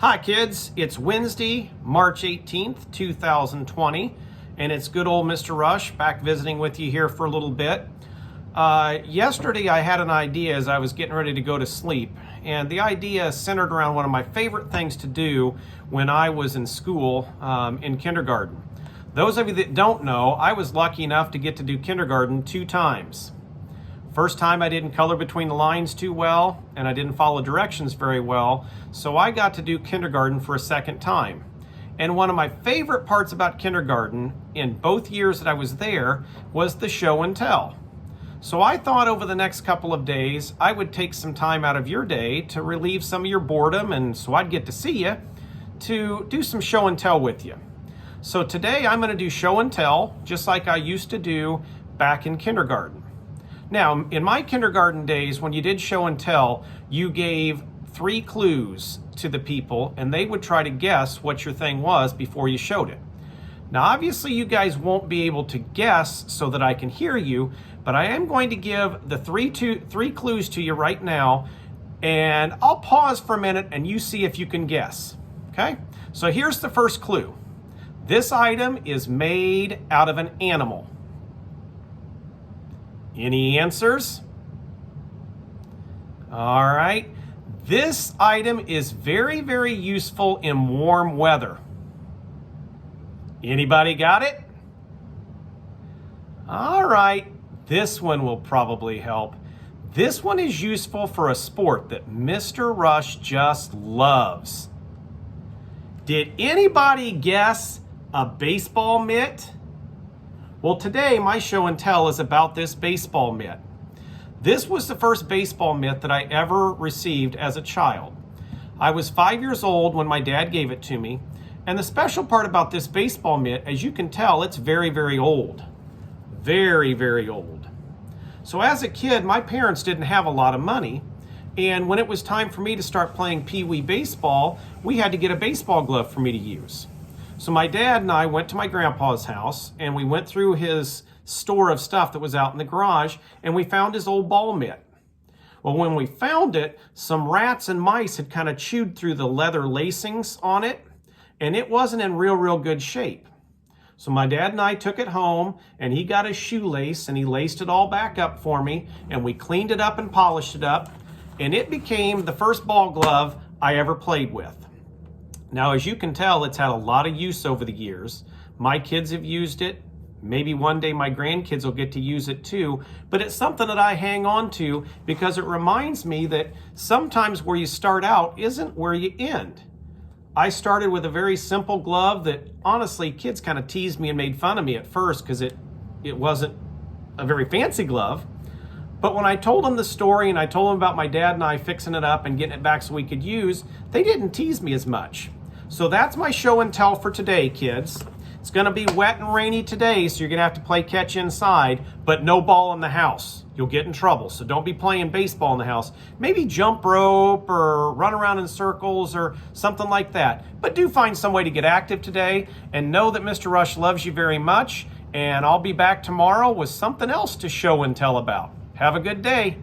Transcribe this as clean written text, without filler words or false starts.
Hi kids, it's Wednesday, March 18th, 2020, and it's good old Mr. Rush back visiting with you here for a little bit. Yesterday I had an idea as I was getting ready to go to sleep, and the idea centered around one of my favorite things to do when I was in school in kindergarten. Those of you that don't know, I was lucky enough to get to do kindergarten 2 times. First time I didn't color between the lines too well, and I didn't follow directions very well, so I got to do kindergarten for a second time. And one of my favorite parts about kindergarten in both years that I was there was the show and tell. So I thought over the next couple of days I would take some time out of your day to relieve some of your boredom, and so I'd get to see you, to do some show and tell with you. So today I'm going to do show and tell just like I used to do back in kindergarten. Now, in my kindergarten days, when you did show and tell, you gave 3 clues to the people, and they would try to guess what your thing was before you showed it. Now, obviously, you guys won't be able to guess so that I can hear you, but I am going to give the 3 clues to you right now, and I'll pause for a minute and you see if you can guess, okay? So here's the first clue. This item is made out of an animal. Any answers? All right. This item is very, very useful in warm weather. Anybody got it? All right. This one will probably help. This one is useful for a sport that Mr. Rush just loves. Did anybody guess a baseball mitt? Well, today my show and tell is about this baseball mitt. This was the first baseball mitt that I ever received as a child. I was 5 years old when my dad gave it to me, and the special part about this baseball mitt, as you can tell, it's very, very old. Very, very old. So as a kid, my parents didn't have a lot of money, and when it was time for me to start playing Pee-wee baseball, we had to get a baseball glove for me to use. So my dad and I went to my grandpa's house, and we went through his store of stuff that was out in the garage, and we found his old ball mitt. Well, when we found it, some rats and mice had kind of chewed through the leather lacings on it, and it wasn't in real good shape. So my dad and I took it home, and he got a shoelace, and he laced it all back up for me, and we cleaned it up and polished it up, and it became the first ball glove I ever played with. Now, as you can tell, it's had a lot of use over the years. My kids have used it. Maybe one day my grandkids will get to use it too, but it's something that I hang on to because it reminds me that sometimes where you start out isn't where you end. I started with a very simple glove that honestly kids kind of teased me and made fun of me at first because it wasn't a very fancy glove. But when I told them the story and I told them about my dad and I fixing it up and getting it back so we could use, they didn't tease me as much. So that's my show and tell for today, kids. It's going to be wet and rainy today, so you're going to have to play catch inside, but no ball in the house. You'll get in trouble, so don't be playing baseball in the house. Maybe jump rope or run around in circles or something like that. But do find some way to get active today, and know that Mr. Rush loves you very much, and I'll be back tomorrow with something else to show and tell about. Have a good day.